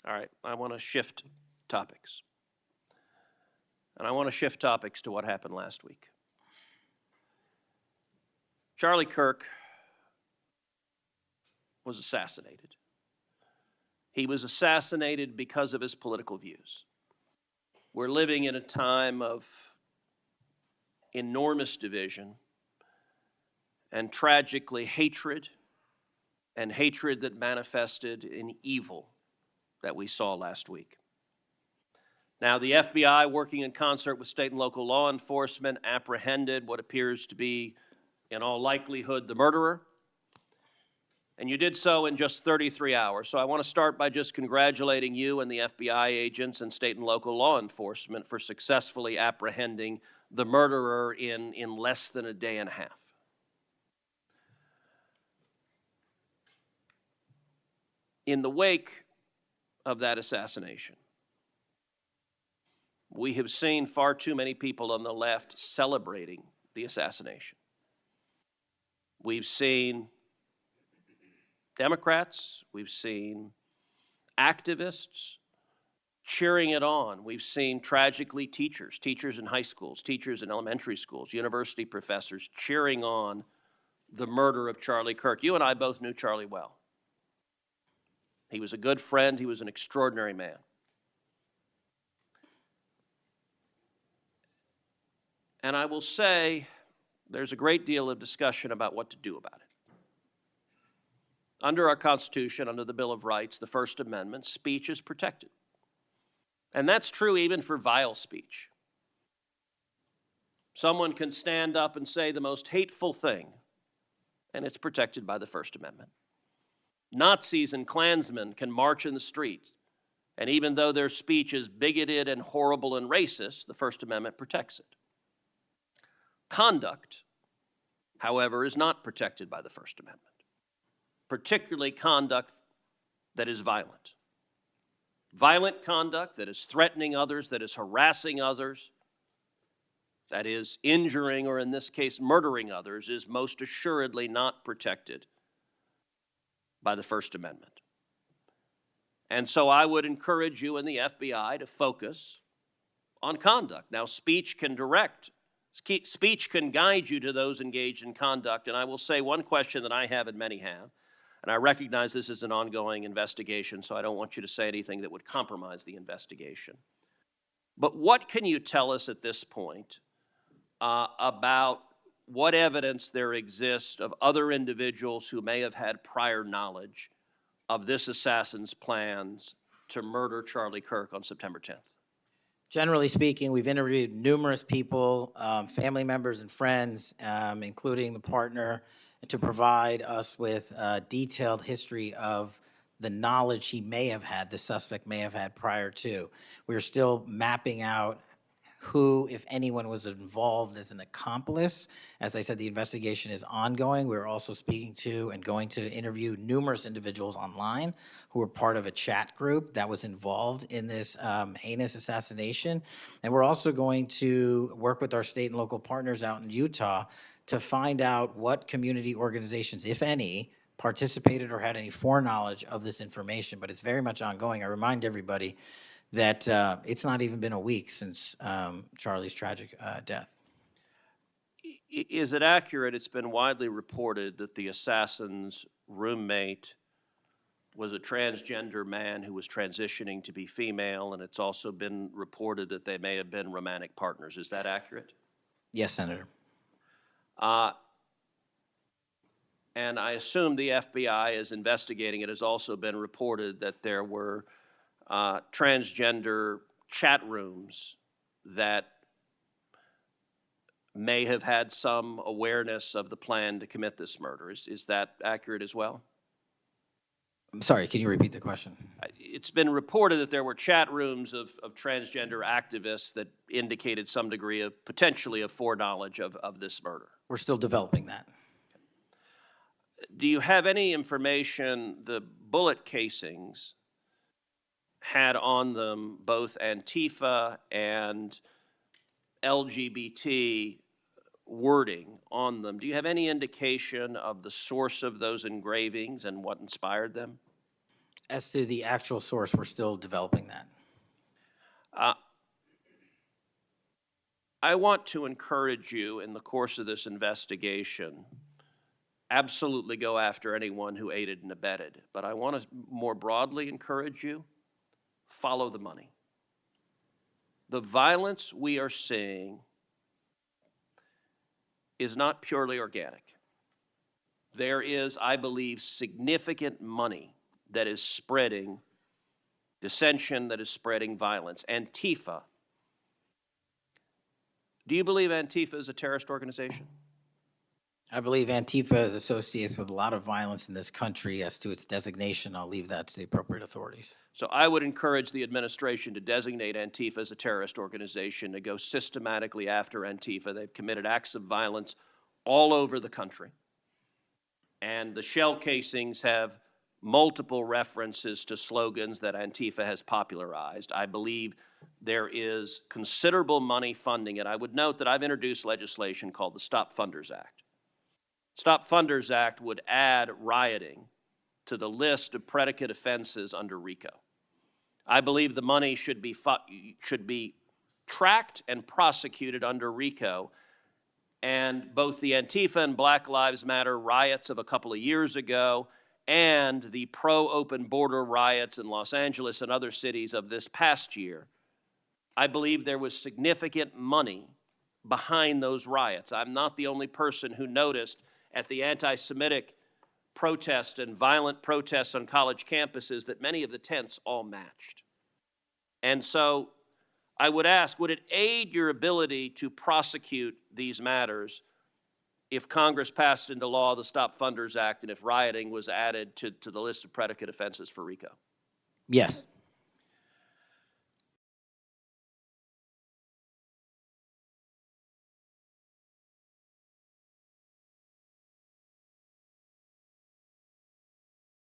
All right, I want to shift topics. And I want to shift topics to what happened last week. Charlie Kirk was assassinated. He was assassinated because of his political views. We're living in a time of enormous division and tragically hatred, and hatred that manifested in evil that we saw last week. Now, the FBI, working in concert with state and local law enforcement, apprehended what appears to be, in all likelihood, the murderer. And you did so in just 33 hours. So I want to start by just congratulating you and the FBI agents and state and local law enforcement for successfully apprehending the murderer in less than a day and a half. In the wake of that assassination, we have seen far too many people on the left celebrating the assassination. We've seen Democrats, we've seen activists cheering it on. We've seen, tragically, teachers in high schools, teachers in elementary schools, university professors cheering on the murder of Charlie Kirk. You and I both knew Charlie well. He was a good friend. He was an extraordinary man. And I will say there's a great deal of discussion about what to do about it. Under our Constitution, under the Bill of Rights, the First Amendment, speech is protected. And that's true even for vile speech. Someone can stand up and say the most hateful thing, and it's protected by the First Amendment. Nazis and Klansmen can march in the streets, and even though their speech is bigoted and horrible and racist, the First Amendment protects it. Conduct, however, is not protected by the First Amendment, particularly conduct that is violent. Violent conduct that is threatening others, that is harassing others, that is injuring, or in this case, murdering others, is most assuredly not protected by the First Amendment. And so I would encourage you and the FBI to focus on conduct. Now, speech can guide you to those engaged in conduct. And I will say one question that I have and many have, and I recognize this is an ongoing investigation, so I don't want you to say anything that would compromise the investigation. But what can you tell us at this point about what evidence there exists of other individuals who may have had prior knowledge of this assassin's plans to murder Charlie Kirk on September 10th? Generally speaking, we've interviewed numerous people, family members and friends, including the partner, to provide us with a detailed history of the knowledge he may have had, the suspect may have had prior to. We're still mapping out who, if anyone, was involved as an accomplice. As I said, the investigation is ongoing. We're also speaking to and going to interview numerous individuals online who were part of a chat group that was involved in this heinous assassination. And we're also going to work with our state and local partners out in Utah to find out what community organizations, if any, participated or had any foreknowledge of this information. But it's very much ongoing. I remind everybody that it's not even been a week since Charlie's tragic death. Is it accurate, it's been widely reported that the assassin's roommate was a transgender man who was transitioning to be female, and it's also been reported that they may have been romantic partners. Is that accurate? Yes, Senator. And I assume the FBI is investigating. It has also been reported that there were transgender chat rooms that may have had some awareness of the plan to commit this murder. Is that accurate as well? I'm sorry, can you repeat the question? It's been reported that there were chat rooms of transgender activists that indicated some degree of potentially of foreknowledge of this murder. We're still developing that. Do you have any information, the bullet casings had on them both Antifa and LGBT wording on them? Do you have any indication of the source of those engravings and what inspired them? As to the actual source, we're still developing that. I want to encourage you in the course of this investigation, absolutely go after anyone who aided and abetted. But I want to more broadly encourage you, follow the money. The violence we are seeing is not purely organic. There is, I believe, significant money that is spreading dissension, that is spreading violence. Antifa. Do you believe Antifa is a terrorist organization? I believe Antifa is associated with a lot of violence in this country. As to its designation, I'll leave that to the appropriate authorities. So I would encourage the administration to designate Antifa as a terrorist organization, to go systematically after Antifa. They've committed acts of violence all over the country. And the shell casings have multiple references to slogans that Antifa has popularized. I believe there is considerable money funding it. I would note that I've introduced legislation called the Stop Funders Act. Stop Funders Act would add rioting to the list of predicate offenses under RICO. I believe the money should be tracked and prosecuted under RICO. And both the Antifa and Black Lives Matter riots of a couple of years ago and the pro-open border riots in Los Angeles and other cities of this past year, I believe there was significant money behind those riots. I'm not the only person who noticed at the anti-Semitic protests and violent protests on college campuses that many of the tents all matched. And so I would ask, would it aid your ability to prosecute these matters if Congress passed into law the Stop Funders Act and if rioting was added to the list of predicate offenses for RICO? Yes.